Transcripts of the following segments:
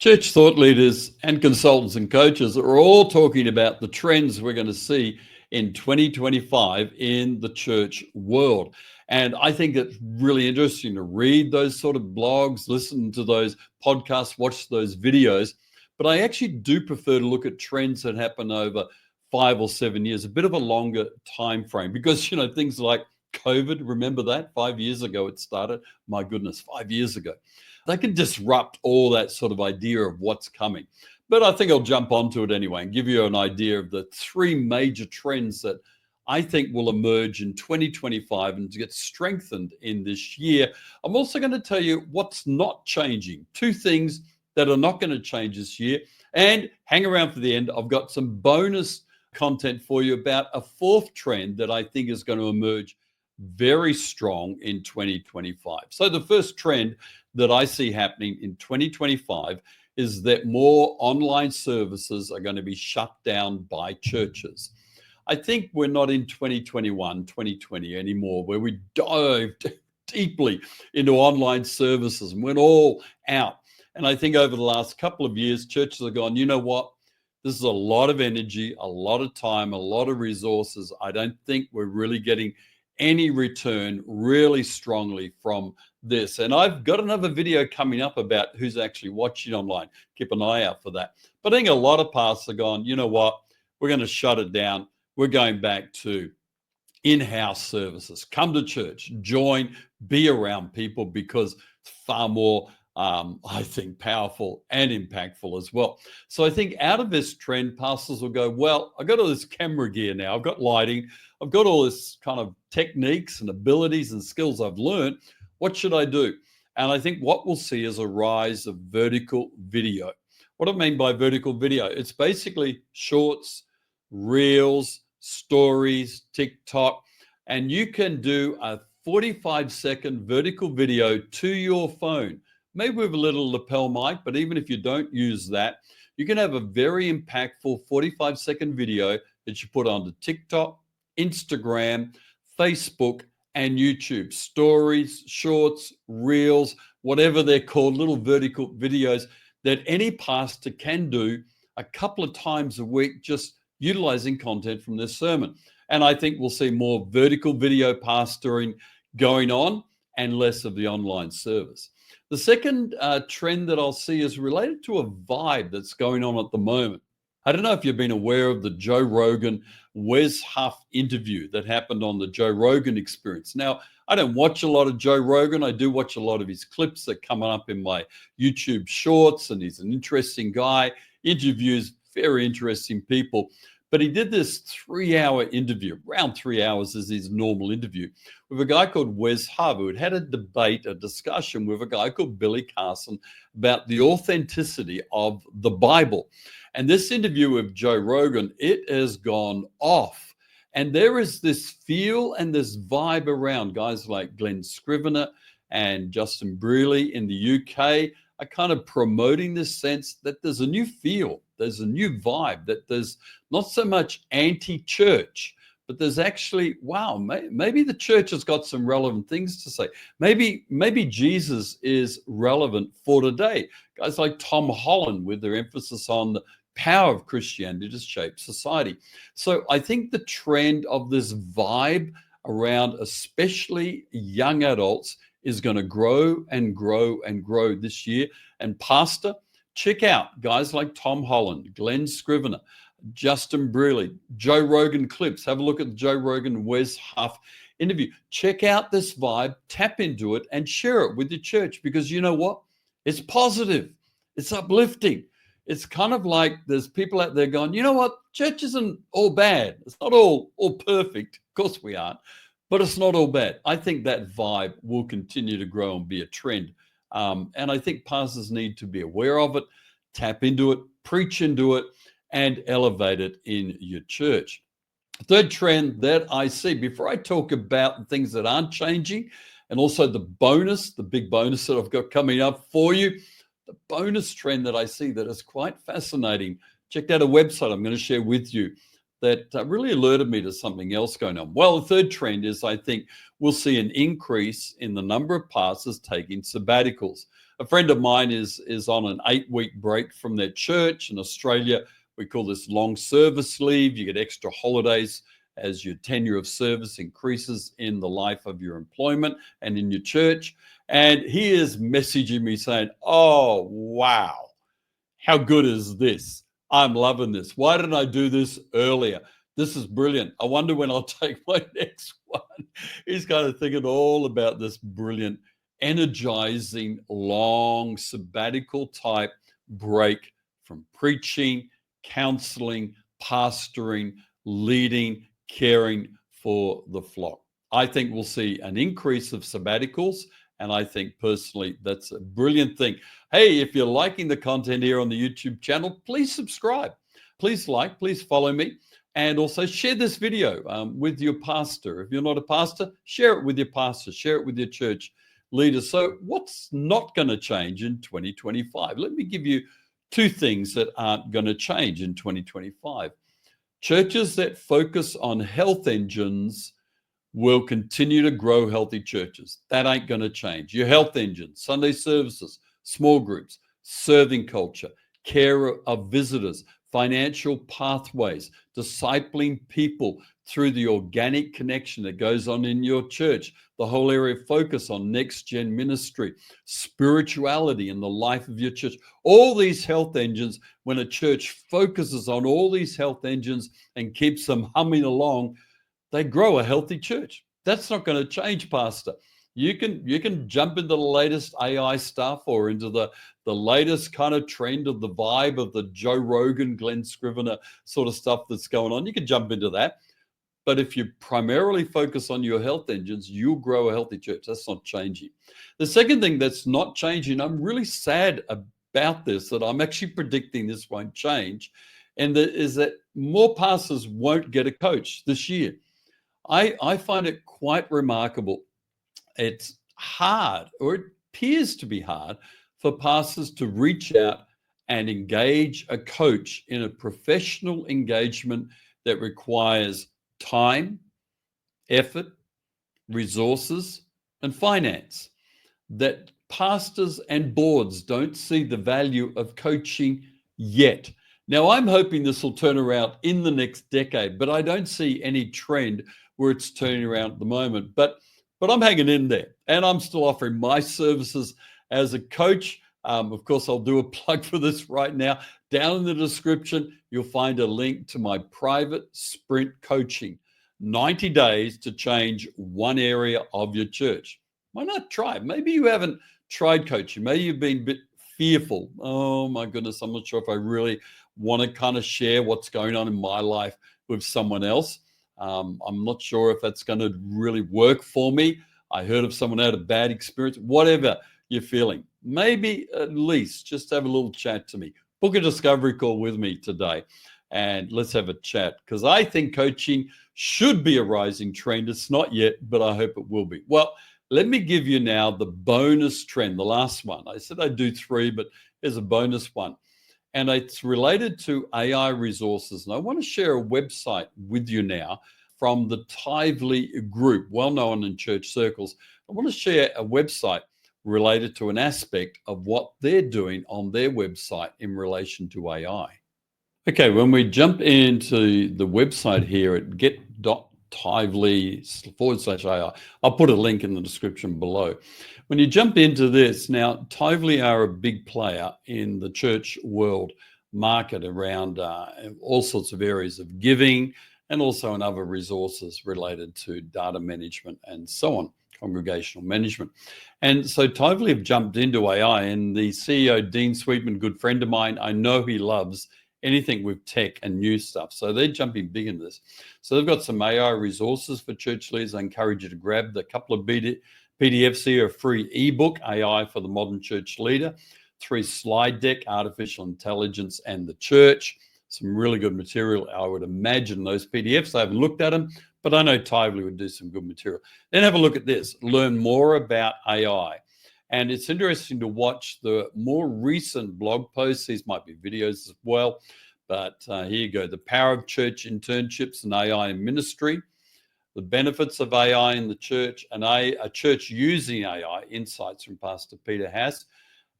Church thought leaders and consultants and coaches are all talking about the trends we're going to see in 2025 in the church world. And I think it's really interesting to read those sort of blogs, listen to those podcasts, watch those videos. But I actually do prefer to look at trends that happen over 5 or 7 years, a bit of a longer time frame, because things like COVID, remember that 5 years ago it started. My goodness, 5 years ago. They can disrupt all that sort of idea of what's coming. But I think I'll jump onto it anyway and give you an idea of the three major trends that I think will emerge in 2025 and to get strengthened in this year. I'm also going to tell you what's not changing, two things that are not going to change this year. And hang around for the end. I've got some bonus content for you about a fourth trend that I think is going to emerge very strong in 2025. So the first trend that I see happening in 2025 is that more online services are going to be shut down by churches. I think we're not in 2021, 2020 anymore, where we dove deeply into online services and went all out. And I think over the last couple of years, churches have gone, you know what? This is a lot of energy, a lot of time, a lot of resources. I don't think we're really getting any return really strongly from this. And I've got another video coming up about who's actually watching online. Keep an eye out for that. But I think a lot of pastors are going, you know what? We're going to shut it down. We're going back to in-house services. Come to church, join, be around people, because it's far more I think powerful and impactful as well. So I think out of this trend, pastors will go, well, I've got all this camera gear now. I've got lighting. I've got all this kind of techniques and abilities and skills I've learned. What should I do? And I think what we'll see is a rise of vertical video. What do I mean by vertical video? It's basically shorts, reels, stories, TikTok, and you can do a 45-second vertical video to your phone. Maybe with a little lapel mic, but even if you don't use that, you can have a very impactful 45-second video that you put onto TikTok, Instagram, Facebook, and YouTube. Stories, shorts, reels, whatever they're called, little vertical videos that any pastor can do a couple of times a week, just utilizing content from this sermon. And I think we'll see more vertical video pastoring going on and less of the online service. The second trend that I'll see is related to a vibe that's going on at the moment. I don't know if you've been aware of the Joe Rogan, Wes Huff interview that happened on the Joe Rogan Experience. Now, I don't watch a lot of Joe Rogan. I do watch a lot of his clips that come up in my YouTube shorts, and he's an interesting guy, interviews very interesting people. But he did this 3-hour interview, around 3 hours is his normal interview, with a guy called Wes Huff, who had a discussion with a guy called Billy Carson about the authenticity of the Bible. And this interview with Joe Rogan, it has gone off. And there is this feel and this vibe around guys like Glenn Scrivener and Justin Brearley in the UK are kind of promoting this sense that there's a new feel, there's a new vibe, that there's not so much anti-church, but there's actually, wow, maybe the church has got some relevant things to say. Maybe Jesus is relevant for today. Guys like Tom Holland, with their emphasis on the power of Christianity to shape society. So I think the trend of this vibe around especially young adults is going to grow and grow and grow this year. And pastor, check out guys like Tom Holland, Glenn Scrivener, Justin Brearley, Joe Rogan clips. Have a look at the Joe Rogan Wes Huff interview. Check out this vibe, tap into it, and share it with your church, because you know what? It's positive. It's uplifting. It's kind of like there's people out there going, you know what? Church isn't all bad. It's not all perfect. Of course we aren't. But it's not all bad. I think that vibe will continue to grow and be a trend. And I think pastors need to be aware of it, tap into it, preach into it, and elevate it in your church. Third trend that I see, before I talk about things that aren't changing, and also the big bonus that I've got coming up for you, the bonus trend that I see that is quite fascinating. Checked out a website I'm going to share with you that really alerted me to something else going on. Well, the third trend is I think we'll see an increase in the number of pastors taking sabbaticals. A friend of mine is on an 8-week break from their church in Australia. We call this long service leave. You get extra holidays as your tenure of service increases in the life of your employment and in your church. And he is messaging me saying, "Oh, wow, how good is this? I'm loving this. Why didn't I do this earlier? This is brilliant. I wonder when I'll take my next one." He's kind of thinking all about this brilliant, energizing, long sabbatical type break from preaching, counseling, pastoring, leading, caring for the flock. I think we'll see an increase of sabbaticals. And I think personally, that's a brilliant thing. Hey, if you're liking the content here on the YouTube channel, please subscribe. Please like, please follow me. And also share this video with your pastor. If you're not a pastor, share it with your pastor, share it with your church leaders. So what's not going to change in 2025? Let me give you 2 things that aren't going to change in 2025. Churches that focus on health engines will continue to grow healthy churches. That ain't going to change. Your health engine, Sunday services, small groups, serving culture, care of visitors, financial pathways, discipling people through the organic connection that goes on in your church, the whole area of focus on next gen ministry, spirituality in the life of your church. All these health engines, when a church focuses on all these health engines and keeps them humming along, they grow a healthy church. That's not going to change, Pastor. You can jump into the latest AI stuff or into the latest kind of trend of the vibe of the Joe Rogan, Glenn Scrivener sort of stuff that's going on. You can jump into that. But if you primarily focus on your health engines, you'll grow a healthy church. That's not changing. The second thing that's not changing, I'm really sad about this, that I'm actually predicting this won't change, and that is that more pastors won't get a coach this year. I find it quite remarkable. It's hard, or it appears to be hard, for pastors to reach out and engage a coach in a professional engagement that requires time, effort, resources, and finance. That pastors and boards don't see the value of coaching yet. Now, I'm hoping this will turn around in the next decade, but I don't see any trend where it's turning around at the moment. But I'm hanging in there, and I'm still offering my services as a coach. Of course, I'll do a plug for this right now. Down in the description, you'll find a link to my private sprint coaching, 90 days to change one area of your church. Why not try? Maybe you haven't tried coaching. Maybe you've been a bit fearful. Oh my goodness, I'm not sure if I really want to kind of share what's going on in my life with someone else. I'm not sure if that's going to really work for me. I heard of someone had a bad experience. Whatever you're feeling, maybe at least just have a little chat to me. Book a discovery call with me today and let's have a chat, because I think coaching should be a rising trend. It's not yet, but I hope it will be. Well, let me give you now the bonus trend, the last one. I said I'd do 3, but here's a bonus one. And it's related to AI resources. And I want to share a website with you now from the Tively group, well known in church circles. I want to share a website related to an aspect of what they're doing on their website in relation to AI. Okay, when we jump into the website here at get.tively/AI, I'll put a link in the description below. When you jump into this, now Tively are a big player in the church world market around all sorts of areas of giving and also in other resources related to data management and so on, congregational management. And so Tively have jumped into AI, and the CEO, Dean Sweetman, good friend of mine, I know he loves anything with tech and new stuff. So they're jumping big into this. So they've got some AI resources for church leaders. I encourage you to grab the couple of PDFs here, a free ebook, AI for the Modern Church Leader, 3 slide deck, Artificial Intelligence and the Church. Some really good material. I would imagine those PDFs, I haven't looked at them, but I know Tively would do some good material. Then have a look at this, learn more about AI. And it's interesting to watch the more recent blog posts. These might be videos as well, but here you go. The power of church internships and AI in ministry, the benefits of AI in the church, and a church using AI, insights from Pastor Peter Haas.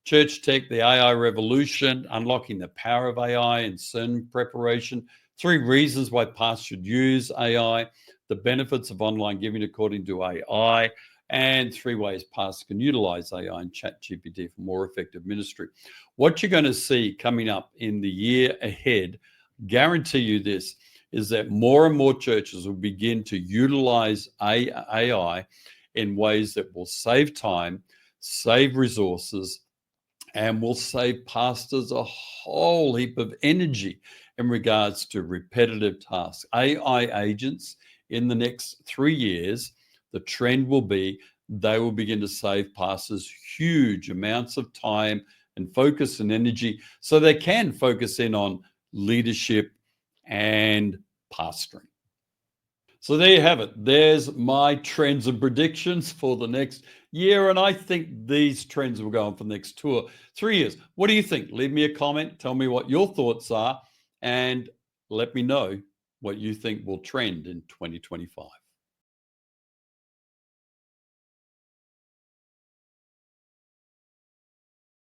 Church tech, the AI revolution, unlocking the power of AI in sermon preparation. 3 reasons why pastors should use AI, the benefits of online giving according to AI, and 3 ways pastors can utilize AI and ChatGPT for more effective ministry. What you're going to see coming up in the year ahead, guarantee you this, is that more and more churches will begin to utilize AI in ways that will save time, save resources, and will save pastors a whole heap of energy in regards to repetitive tasks. AI agents in the next 3 years, the trend will be they will begin to save pastors huge amounts of time and focus and energy so they can focus in on leadership and pastoring. So there you have it. There's my trends and predictions for the next year. And I think these trends will go on for the next 2 or 3 years. What do you think? Leave me a comment. Tell me what your thoughts are. And let me know what you think will trend in 2025.